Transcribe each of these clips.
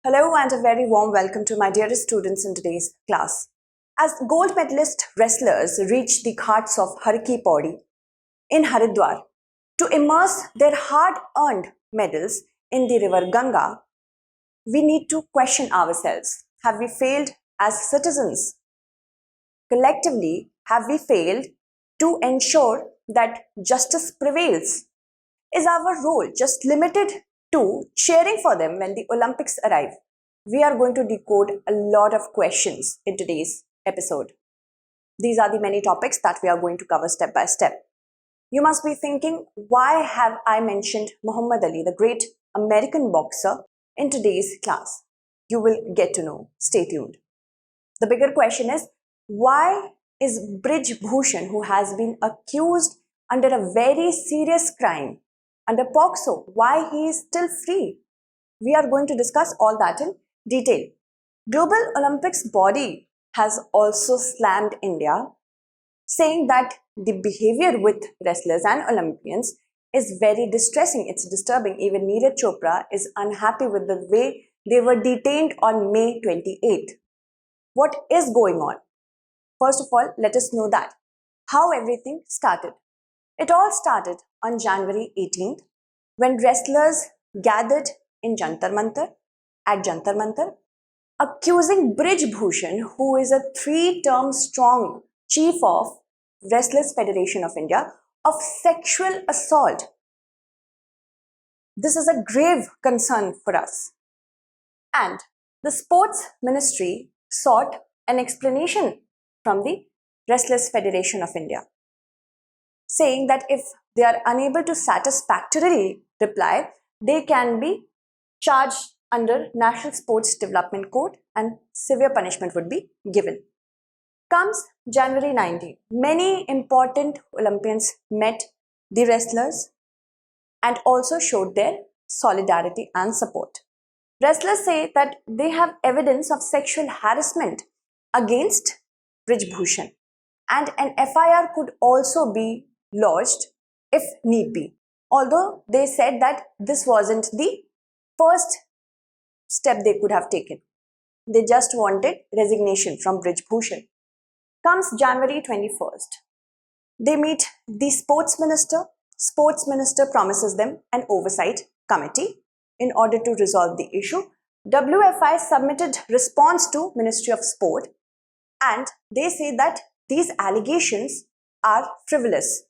Hello and a very warm welcome to my dearest students in today's class. As gold medalist wrestlers reach the ghats of Pauri in Haridwar to immerse their hard-earned medals in the river Ganga, we need to question ourselves. Have we failed as citizens? Collectively, have we failed to ensure that justice prevails? Is our role just limited to cheering for them when the Olympics arrive? We are going to decode a lot of questions in today's episode. These are the many topics that we are going to cover step by step. You must be thinking, why have I mentioned Muhammad Ali, the great American boxer, in today's class? You will get to know. Stay tuned. The bigger question is, why is Brij Bhushan, who has been accused under a very serious crime, under POCSO, why he is still free? We are going to discuss all that in detail. Global Olympics body has also slammed India, saying that the behavior with wrestlers and Olympians is very distressing. It's disturbing. Even Neeraj Chopra is unhappy with the way they were detained on May 28th. What is going on? First of all, let us know that how everything started. It all started on January 18th when wrestlers gathered in Jantar Mantar, accusing Brij Bhushan, who is a 3-term strong chief of Wrestlers Federation of India, of sexual assault. This is a grave concern for us. And the Sports Ministry sought an explanation from the Wrestlers Federation of India, saying that if they are unable to satisfactorily reply, they can be charged under National Sports Development Code and severe punishment would be given. Comes January 19, many important Olympians met the wrestlers and also showed their solidarity and support. Wrestlers say that they have evidence of sexual harassment against Brij Bhushan and an FIR could also be lodged if need be. Although they said that this wasn't the first step they could have taken. They just wanted resignation from Brij Bhushan. Comes January 21st. They meet the sports minister. Sports minister promises them an oversight committee in order to resolve the issue. WFI submitted response to Ministry of Sport and they say that these allegations are frivolous.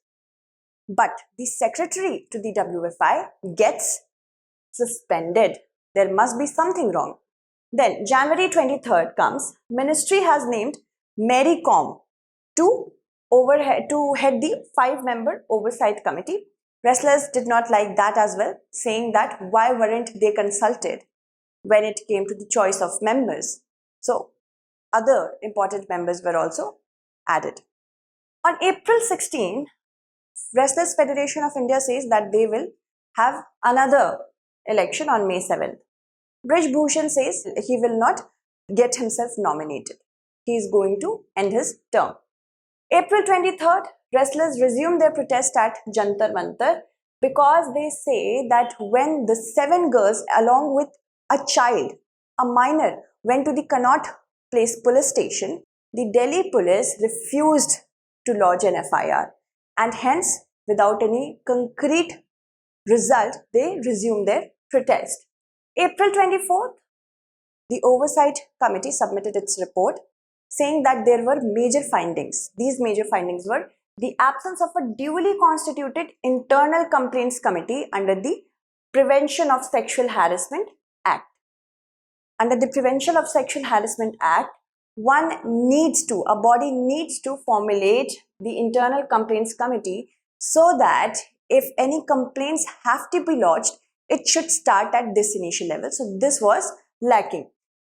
But the secretary to the WFI gets suspended. There must be something wrong. Then January 23rd comes. Ministry has named Mary Com to head the 5-member oversight committee. Wrestlers did not like that as well, saying that why weren't they consulted when it came to the choice of members. So other important members were also added. On April 16, Wrestlers Federation of India says that they will have another election on May 7th. Brij Bhushan says he will not get himself nominated. He is going to end his term. April 23rd, wrestlers resume their protest at Jantar Mantar because they say that when the 7 girls along with a child, a minor, went to the Connaught Place police station, the Delhi police refused to lodge an FIR and hence without any concrete result, they resumed their protest. April 24th, the Oversight Committee submitted its report saying that there were major findings. These major findings were the absence of a duly constituted internal complaints committee under the Prevention of Sexual Harassment Act. Under the Prevention of Sexual Harassment Act, a body needs to formulate the internal complaints committee so that if any complaints have to be lodged, it should start at this initial level. So this was lacking.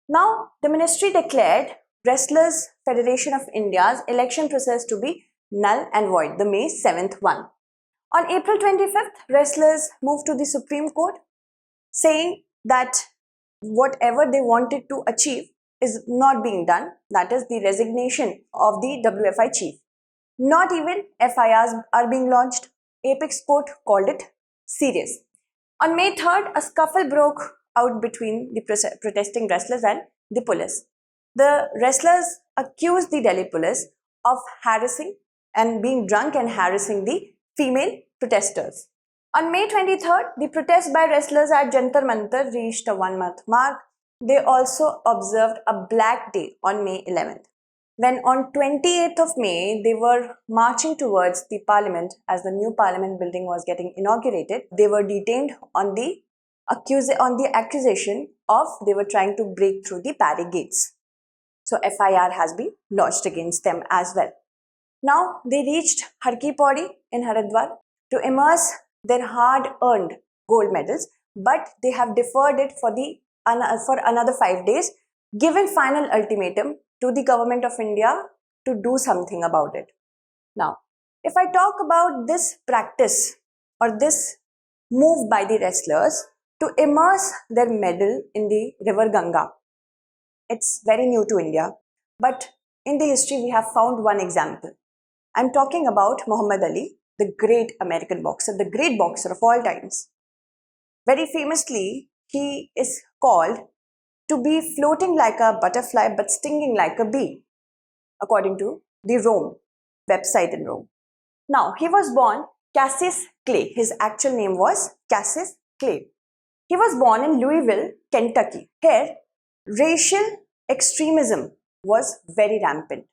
Now, the ministry declared Wrestlers Federation of India's election process to be null and void, the May 7th one. On April 25th, wrestlers moved to the Supreme Court saying that whatever they wanted to achieve is not being done, that is the resignation of the WFI chief. Not even FIRs are being lodged. Apex Court called it serious. On May 3rd, a scuffle broke out between the protesting wrestlers and the police. The wrestlers accused the Delhi police of harassing and being drunk and harassing the female protesters. On May 23rd, the protest by wrestlers at Jantar Mantar reached a 1-month mark. They also observed a Black Day on May 11th. When on 28th of May, they were marching towards the parliament as the new parliament building was getting inaugurated, they were detained on the accusation of they were trying to break through the barricades. So FIR has been lodged against them as well. Now they reached Pauri in Haridwar to immerse their hard-earned gold medals, but they have deferred it for another 5 days, given final ultimatum to the government of India to do something about it. Now, if I talk about this practice or this move by the wrestlers to immerse their medal in the river Ganga, it's very new to India, but in the history we have found one example. I'm talking about Muhammad Ali, the great American boxer, the great boxer of all times. Very famously, he is called to be floating like a butterfly but stinging like a bee, according to the Rome website in Rome. Now, he was born Cassius Clay. His actual name was Cassius Clay. He was born in Louisville, Kentucky. Here, racial extremism was very rampant.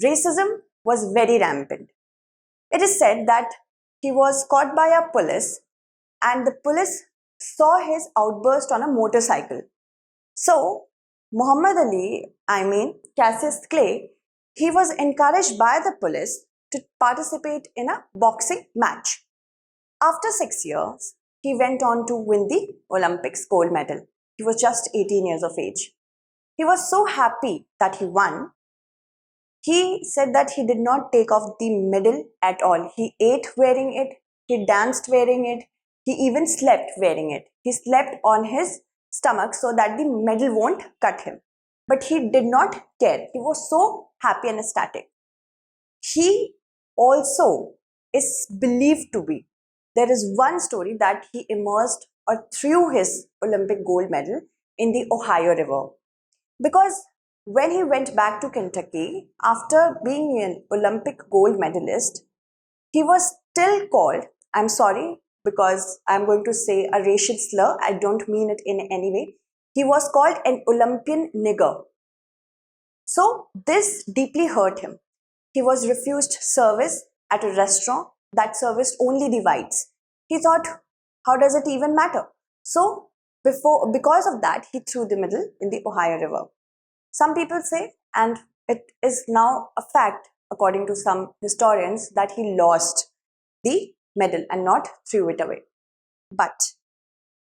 Racism was very rampant. It is said that he was caught by a police and the police saw his outburst on a motorcycle. So, Muhammad Ali, Cassius Clay, he was encouraged by the police to participate in a boxing match. After 6 years, he went on to win the Olympics gold medal. He was just 18 years of age. He was so happy that he won. He said that he did not take off the medal at all. He ate wearing it, he danced wearing it, he even slept wearing it. He slept on his stomach so that the medal won't cut him. But he did not care. He was so happy and ecstatic. He also is believed to be, there is one story that he immersed or threw his Olympic gold medal in the Ohio River. Because when he went back to Kentucky, after being an Olympic gold medalist, he was still called, I'm sorry, because I'm going to say a racial slur, I don't mean it in any way. He was called an Olympian nigger. So this deeply hurt him. He was refused service at a restaurant that serviced only the whites. He thought, how does it even matter? So because of that, he threw the medal in the Ohio River. Some people say, and it is now a fact according to some historians, that he lost the medal and not threw it away. But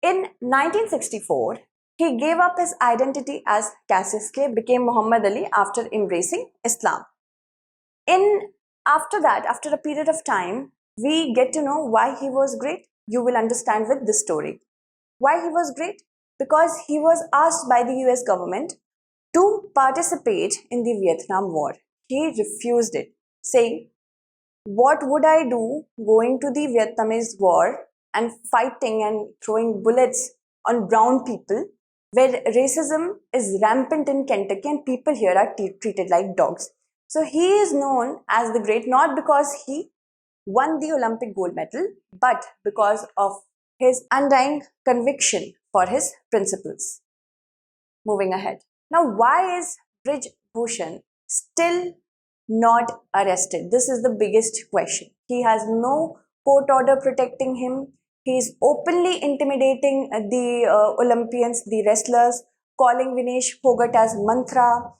in 1964, he gave up his identity as Cassius Clay, became Muhammad Ali after embracing Islam. After that, after a period of time, we get to know why he was great. You will understand with this story. Why he was great? Because he was asked by the US government to participate in the Vietnam War. He refused it, saying, what would I do going to the Vietnamese war and fighting and throwing bullets on brown people, where racism is rampant in Kentucky and people here are treated like dogs. So he is known as the great not because he won the Olympic gold medal, but because of his undying conviction for his principles. Moving ahead. Now, why is Brij Bhushan still not arrested? This is the biggest question. He has no court order protecting him. He is openly intimidating the Olympians, the wrestlers, calling Vinesh Phogat as mantra.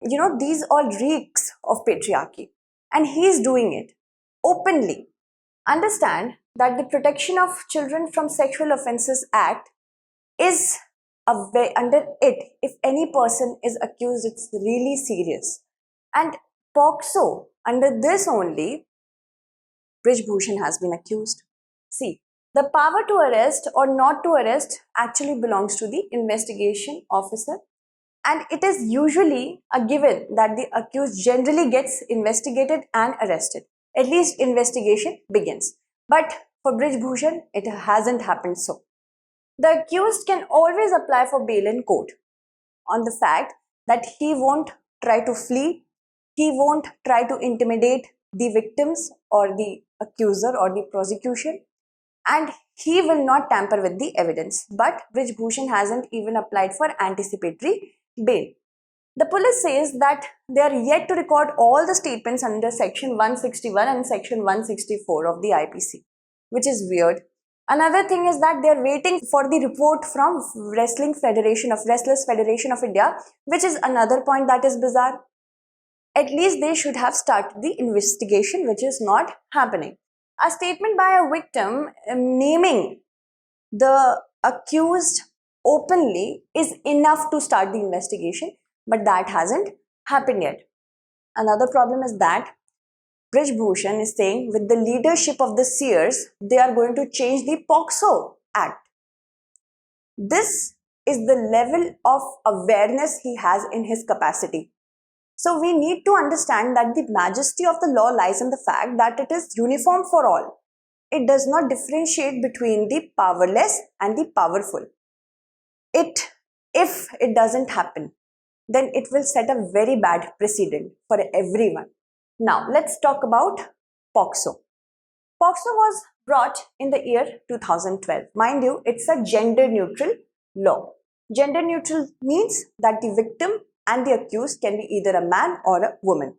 You know, these all reeks of patriarchy. And he is doing it openly. Understand that the Protection of Children from Sexual Offences Act is under it. If any person is accused, it's really serious. And POCSO, under this only, Brij Bhushan has been accused. See, the power to arrest or not to arrest actually belongs to the investigation officer, and it is usually a given that the accused generally gets investigated and arrested. At least investigation begins. But for Brij Bhushan, it hasn't happened so. The accused can always apply for bail in court on the fact that he won't try to flee, he won't try to intimidate the victims or the accuser or the prosecution, and he will not tamper with the evidence. But Brij Bhushan hasn't even applied for anticipatory bail. The police says that they are yet to record all the statements under section 161 and section 164 of the IPC, which is weird. Another thing is that they are waiting for the report from Wrestlers Federation of India, which is another point that is bizarre. At least they should have started the investigation, which is not happening. A statement by a victim naming the accused openly is enough to start the investigation, but that hasn't happened yet. Another problem is that Brij Bhushan is saying with the leadership of the seers, they are going to change the POCSO Act. This is the level of awareness he has in his capacity. So we need to understand that the majesty of the law lies in the fact that it is uniform for all. It does not differentiate between the powerless and the powerful. If it doesn't happen, then it will set a very bad precedent for everyone. Now, let's talk about POCSO. POCSO was brought in the year 2012. Mind you, it's a gender-neutral law. Gender-neutral means that the victim and the accused can be either a man or a woman.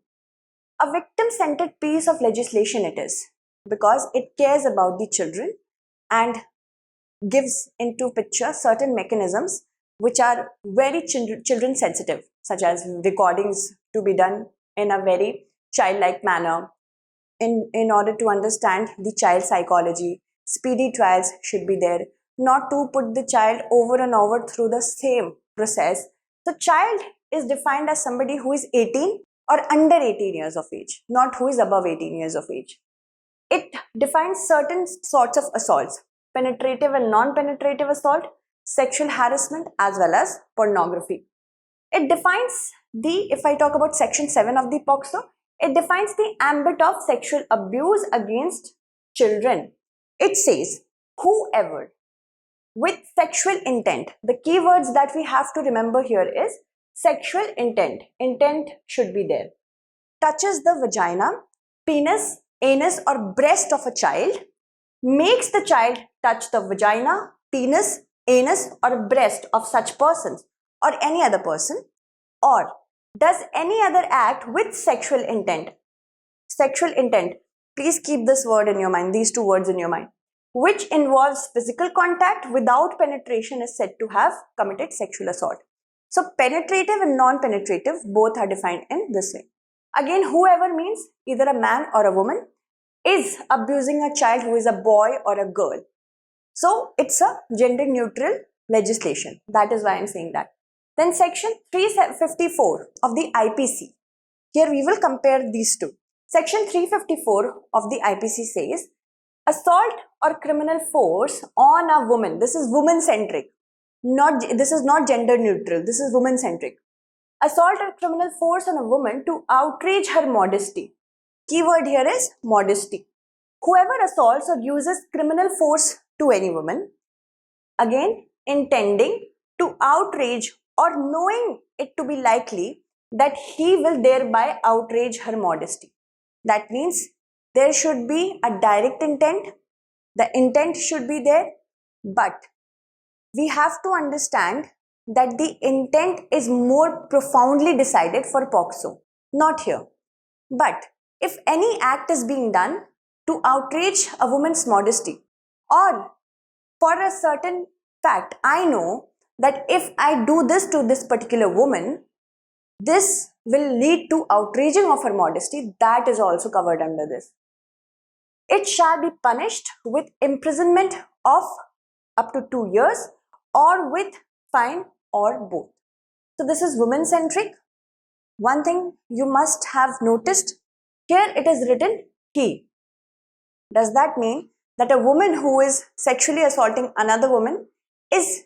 A victim-centered piece of legislation it is, because it cares about the children and gives into picture certain mechanisms which are very children sensitive, such as recordings to be done in a very childlike manner in order to understand the child psychology. Speedy trials should be there, not to put the child over and over through the same process. The child is defined as somebody who is 18 or under 18 years of age, not who is above 18 years of age. It defines certain sorts of assaults: penetrative and non-penetrative assault, sexual harassment, as well as pornography. It defines if I talk about section 7 of the POCSO, it defines the ambit of sexual abuse against children. It says, whoever with sexual intent, the keywords that we have to remember here is sexual intent. Intent should be there. Touches the vagina, penis, anus or breast of a child, makes the child touch the vagina, penis, anus or breast of such persons or any other person, or does any other act with sexual intent. Sexual intent, please keep this word in your mind, these two words in your mind, which involves physical contact without penetration is said to have committed sexual assault. So penetrative and non-penetrative both are defined in this way. Again, whoever means either a man or a woman is abusing a child who is a boy or a girl. So it's a gender neutral legislation. That is why I'm saying that. Then section 354 of the IPC. Here we will compare these two. Section 354 of the IPC says assault or criminal force on a woman. This is woman centric. This is not gender neutral. This is woman centric. Assault or criminal force on a woman to outrage her modesty. Keyword here is modesty. Whoever assaults or uses criminal force to any woman, again intending to outrage or knowing it to be likely that he will thereby outrage her modesty. That means there should be a direct intent, the intent should be there, but we have to understand that the intent is more profoundly decided for POCSO, not here. But if any act is being done to outrage a woman's modesty, or for a certain fact, I know that if I do this to this particular woman, this will lead to outraging of her modesty, that is also covered under this. It shall be punished with imprisonment of up to 2 years or with fine or both. So this is women centric. One thing you must have noticed, here it is written he. Does that mean that a woman who is sexually assaulting another woman is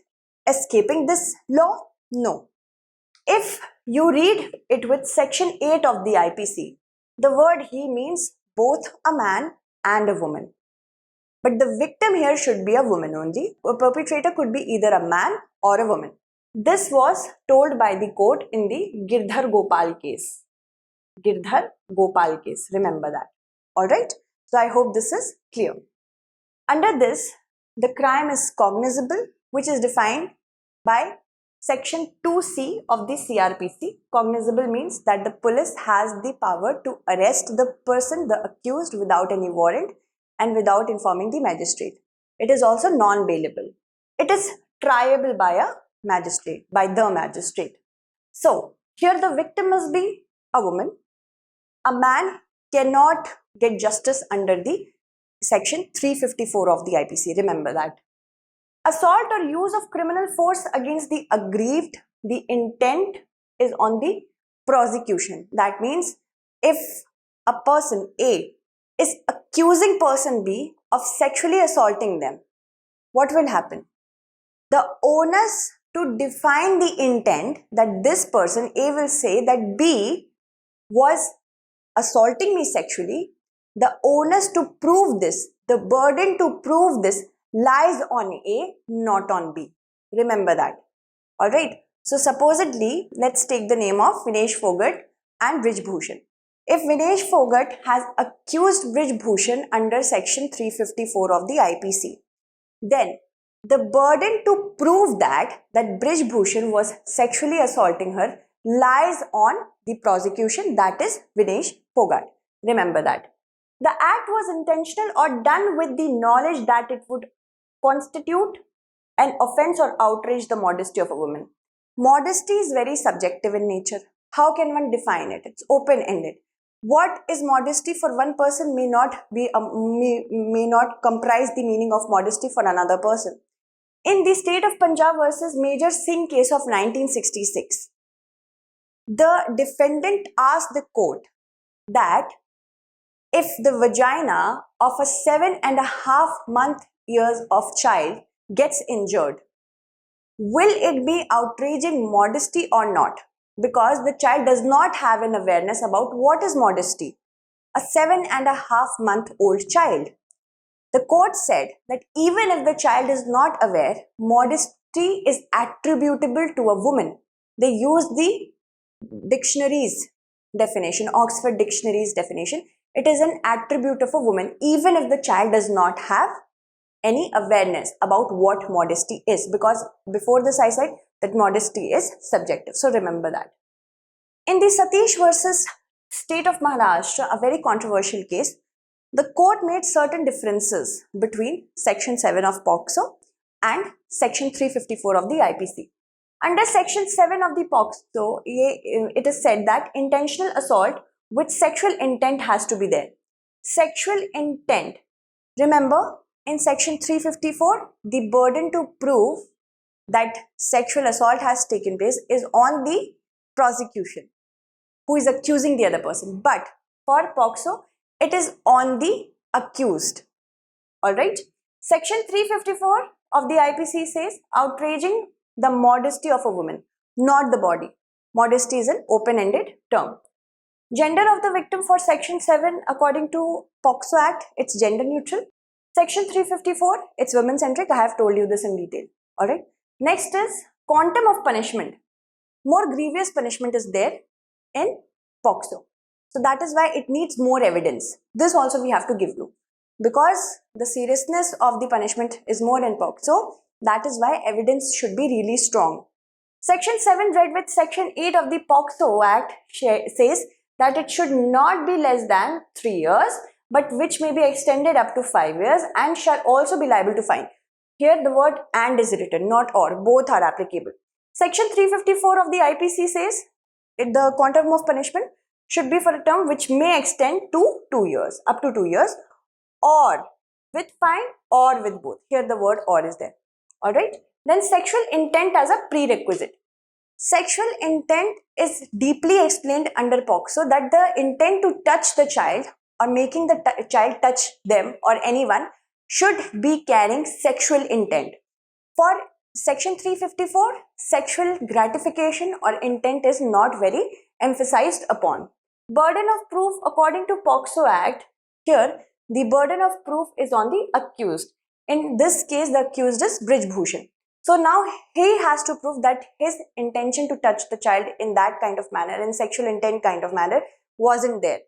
escaping this law? No. If you read it with section 8 of the IPC, the word he means both a man and a woman. But the victim here should be a woman only. A perpetrator could be either a man or a woman. This was told by the court in the Girdhar Gopal case. Girdhar Gopal case. Remember that. Alright. So I hope this is clear. Under this, the crime is cognizable, which is defined by Section 2C of the CRPC. Cognizable means that the police has the power to arrest the person, the accused, without any warrant and without informing the magistrate. It is also non-bailable. It is triable by a magistrate, by the magistrate. So, here the victim must be a woman. A man cannot get justice under the Section 354 of the IPC. Remember that. Assault or use of criminal force against the aggrieved, the intent is on the prosecution. That means if a person A is accusing person B of sexually assaulting them, what will happen? The onus to define the intent, that this person A will say that B was assaulting me sexually, the onus to prove this, the burden to prove this lies on A, not on B. Remember that. Alright. So supposedly, let's take the name of Vinesh Phogat and Brij Bhushan. If Vinesh Phogat has accused Brij Bhushan under Section 354 of the IPC, then the burden to prove that Brij Bhushan was sexually assaulting her lies on the prosecution, that is Vinesh Phogat. Remember that. The act was intentional or done with the knowledge that it would constitute an offense or outrage the modesty of a woman. Modesty is very subjective in nature. How can one define it? It's open-ended. What is modesty for one person may not comprise the meaning of modesty for another person. In the state of Punjab versus Major Singh case of 1966, the defendant asked the court that if the vagina of a 7.5 years of child gets injured, will it be outraging modesty or not? Because the child does not have an awareness about what is modesty. A 7.5-month-old child. The court said that even if the child is not aware, modesty is attributable to a woman. They use the dictionary's definition, Oxford Dictionary's definition. It is an attribute of a woman, even if the child does not have any awareness about what modesty is, because before this I said that modesty is subjective. So remember that. In the Satish versus State of Maharashtra, a very controversial case, the court made certain differences between Section 7 of POCSO and Section 354 of the IPC. Under Section 7 of the POCSO, it is said that intentional assault with sexual intent has to be there. Sexual intent. Remember, in Section 354, the burden to prove that sexual assault has taken place is on the prosecution, who is accusing the other person. But for POCSO, it is on the accused. Alright. Section 354 of the IPC says outraging the modesty of a woman, not the body. Modesty is an open-ended term. Gender of the victim for Section 7, according to POCSO Act, it's gender neutral. Section 354, it's women-centric. I have told you this in detail. Alright. Next is quantum of punishment. More grievous punishment is there in POCSO. So that is why it needs more evidence. This also we have to give you. Because the seriousness of the punishment is more in POCSO, that is why evidence should be really strong. Section 7 read with Section 8 of the POCSO Act says that it should not be less than 3 years, but which may be extended up to 5 years and shall also be liable to fine. Here the word and is written, not or. Both are applicable. Section 354 of the IPC says the quantum of punishment should be for a term which may extend to 2 years, up to 2 years, or with fine or with both. Here the word or is there. Alright. Then sexual intent as a prerequisite. Sexual intent is deeply explained under POCSO, that the intent to touch the child or making the child touch them or anyone should be carrying sexual intent. For Section 354, sexual gratification or intent is not very emphasized upon. Burden of proof according to POCSO Act, here the burden of proof is on the accused. In this case, the accused is Brij Bhushan. So now he has to prove that his intention to touch the child in that kind of manner, in sexual intent kind of manner, wasn't there.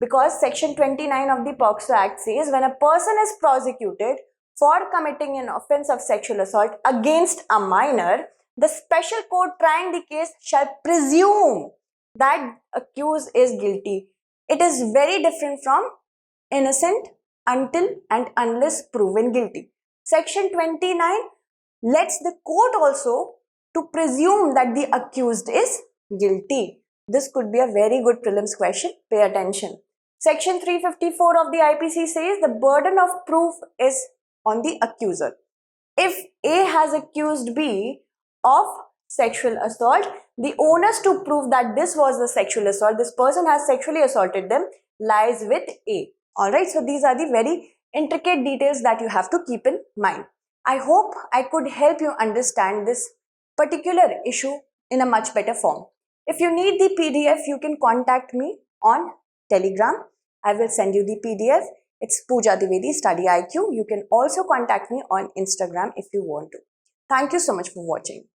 Because section 29 of the POCSO Act says when a person is prosecuted for committing an offence of sexual assault against a minor, the special court trying the case shall presume that accused is guilty. It is very different from innocent until and unless proven guilty. Section 29 lets the court also to presume that the accused is guilty. This could be a very good prelims question. Pay attention. Section 354 of the IPC says the burden of proof is on the accuser. If A has accused B of sexual assault, the onus to prove that this was the sexual assault, this person has sexually assaulted them, lies with A. Alright, so these are the very intricate details that you have to keep in mind. I hope I could help you understand this particular issue in a much better form. If you need the PDF, you can contact me on Telegram. I will send you the PDF. It's Pooja Dwivedi, StudyIQ. You can also contact me on Instagram if you want to. Thank you so much for watching.